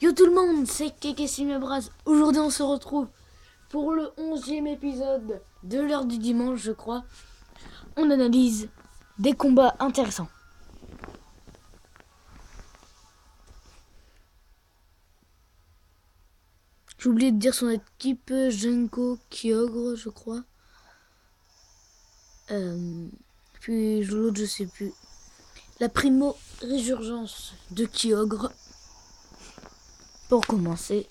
Yo tout le monde, c'est Kekessimebras. Aujourd'hui on se retrouve pour le 11e épisode de l'heure du dimanche, je crois. On analyse des combats intéressants. J'ai oublié de dire son équipe, Genko Kyogre, je crois. Puis l'autre, je sais plus. La primo résurgence de Kyogre. Pour commencer.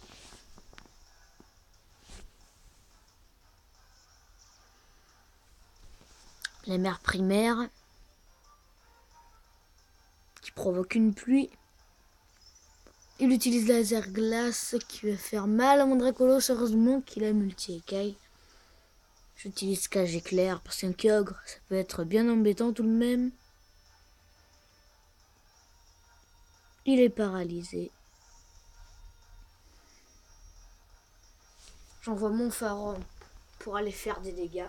La mère primaire. Qui provoque une pluie. Il utilise laser glace qui va faire mal à mon Dracolos. Heureusement qu'il a multi-écaille. J'utilise cage éclair parce qu'un Kyogre, ça peut être bien embêtant tout de même. Il est paralysé. J'envoie mon pharaon pour aller faire des dégâts.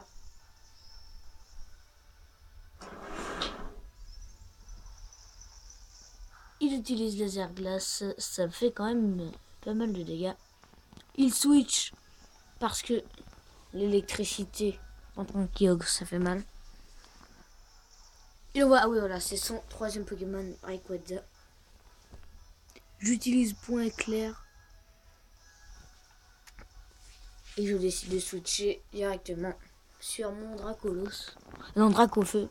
Il utilise laser glace, ça fait quand même pas mal de dégâts. Il switch parce que l'électricité contre un Kyogre, ça fait mal. Il envoie, ah oui voilà, c'est son troisième Pokémon, Rayquaza. J'utilise point éclair. Et je décide de switcher directement sur mon Dracolos. Non, Dracofeu.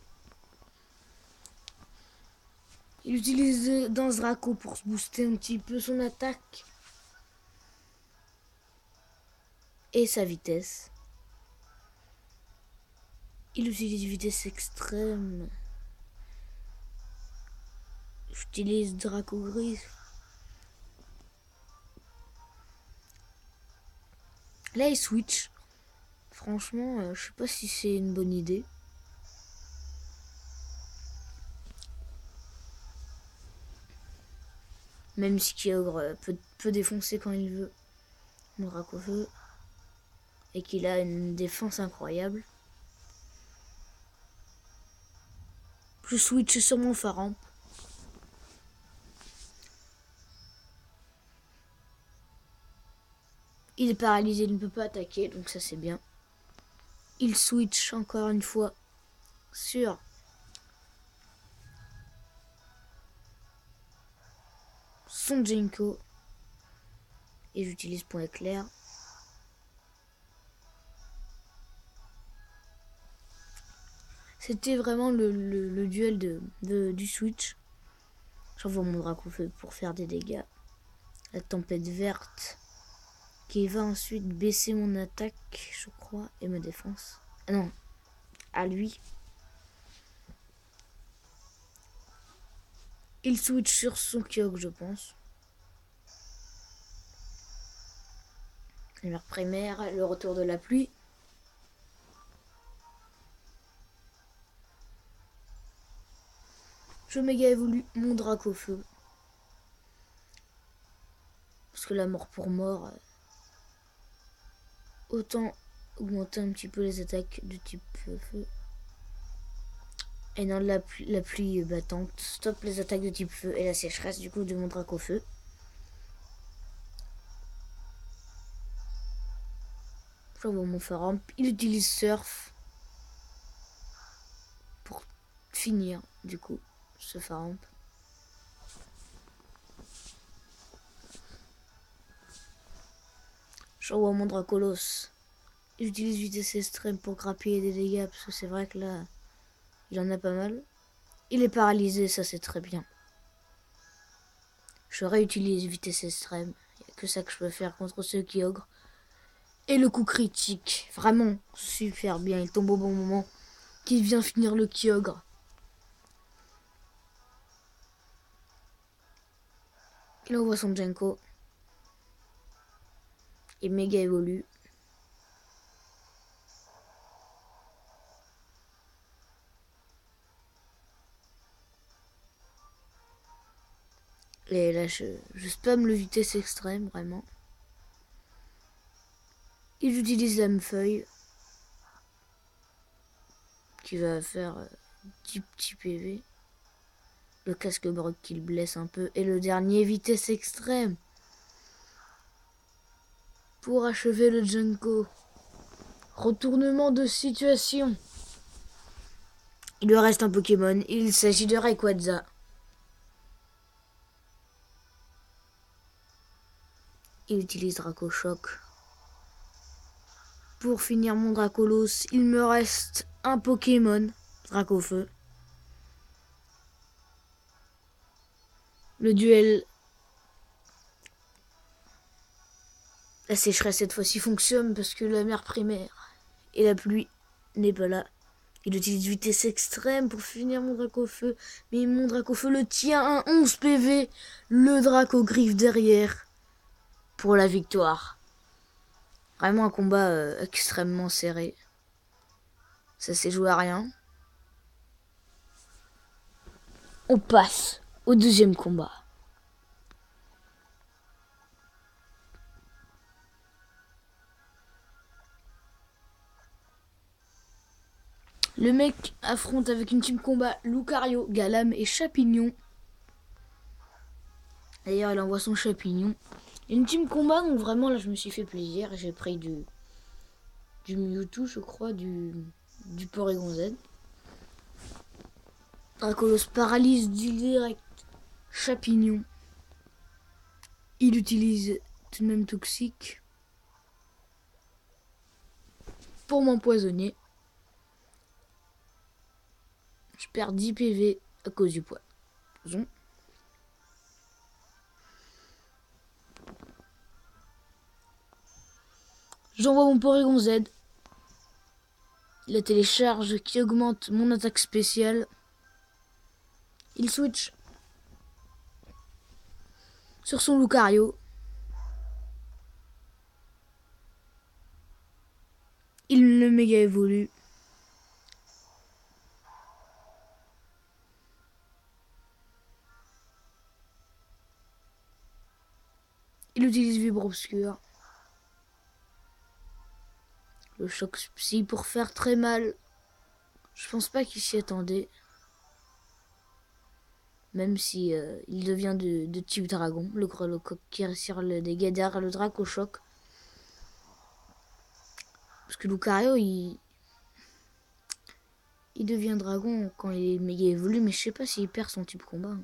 Il utilise Danse Draco pour se booster un petit peu son attaque. Et sa vitesse. Il utilise vitesse extrême. J'utilise Draco Gris. Là, il switch. Franchement, je sais pas si c'est une bonne idée. Même si Kyogre peut défoncer quand il veut. Mon Dracofeu. Et qu'il a une défense incroyable. Je switch sur mon Faramp. Il est paralysé, il ne peut pas attaquer, donc ça c'est bien. Il switch encore une fois sur son Genko. Et j'utilise point éclair. C'était vraiment le duel du switch. J'envoie mon Dracofeu pour faire des dégâts. La tempête verte qui va ensuite baisser mon attaque, je crois, et ma défense. Ah non, à lui. Il switch sur son Kyogre, je pense. Lumière primaire, le retour de la pluie. Je méga évolue mon Dracofeu. Parce que la mort pour mort, autant augmenter un petit peu les attaques de type feu. Et non, la pluie battante stop les attaques de type feu et la sécheresse du coup de mon Dracofeu. J'envoie mon Faramp. Il utilise Surf pour finir du coup ce Faramp. J'envoie mon Dracolos. J'utilise vitesse extrême pour grappiller des dégâts parce que c'est vrai que là il en a pas mal. Il est paralysé, ça c'est très bien. Je réutilise vitesse extrême. Il n'y a que ça que je peux faire contre ce Kyogre. Et le coup critique, vraiment super bien. Il tombe au bon moment. Qui vient finir le Kyogre. Il envoie son Genko. Et méga évolue. Et là, je spamme le vitesse extrême, vraiment. Il utilise l'âme feuille. Qui va faire 10 petits PV. Le casque broc qui le blesse un peu. Et le dernier, vitesse extrême. pour achever le Junko. Retournement de situation. Il lui reste un Pokémon. Il s'agit de Rayquaza. Il utilise Dracochoc. Pour finir mon Dracolos, il me reste un Pokémon. Dracofeu. Le duel. La sécheresse cette fois-ci fonctionne parce que la mer primaire et la pluie n'est pas là. Il utilise vitesse extrême pour finir mon Dracofeu. Mais mon Dracofeu le tient à 11 PV. Le Dracogriffe derrière. Pour la victoire. Vraiment un combat extrêmement serré. Ça s'est joué à rien. On passe au deuxième combat. Le mec affronte avec une team combat Lucario, Galam et Chapignon. D'ailleurs, il envoie son Chapignon. Une team combat, donc vraiment là je me suis fait plaisir. J'ai pris du Mewtwo, je crois, du Porygon Z. Dracolos paralyse direct Chapignon. Il utilise tout de même Toxique pour m'empoisonner. Je perds 10 PV à cause du poison. J'envoie mon Porygon Z. La télécharge qui augmente mon attaque spéciale. Il switch sur son Lucario. Il le méga évolue. Il utilise Vibre Obscur. Le choc psy pour faire très mal. Je pense pas qu'il s'y attendait. Même si il devient de type dragon. Le Grelotcoq qui retire le dégât derrière le Dracochoc. Parce que Lucario, il devient dragon quand il est méga évolué. Mais je sais pas s'il perd son type combat.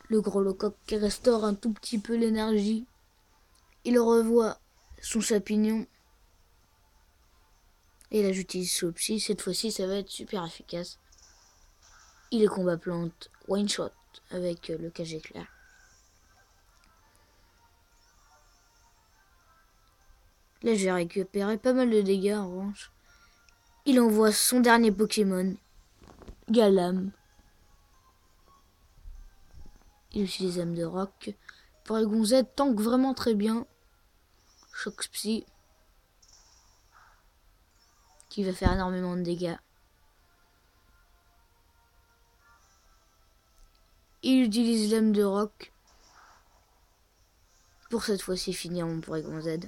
Le Grelotcoq qui restaure un tout petit peu l'énergie. Il revoit son Chapignon. Et là j'utilise Slowpsy. Cette fois-ci ça va être super efficace. Il est combat plante. One shot avec le cage éclair. Là j'ai récupéré pas mal de dégâts en revanche. Il envoie son dernier Pokémon. Galam. Il utilise âme de roc. Porygon Z tank vraiment très bien. Choc Psy. Qui va faire énormément de dégâts. Il utilise l'âme de roc. Pour cette fois-ci finir mon Porygon Z.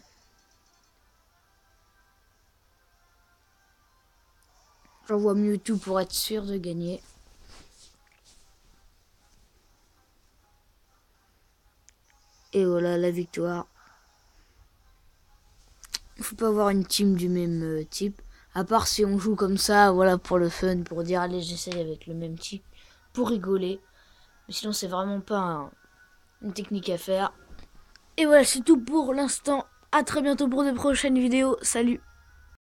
J'envoie Mewtwo pour être sûr de gagner. Et voilà la victoire. Il faut pas avoir une team du même type. À part si on joue comme ça, voilà, pour le fun, pour dire allez j'essaye avec le même type, pour rigoler. Mais sinon c'est vraiment pas une technique à faire. Et voilà, c'est tout pour l'instant. À très bientôt pour de prochaines vidéos. Salut!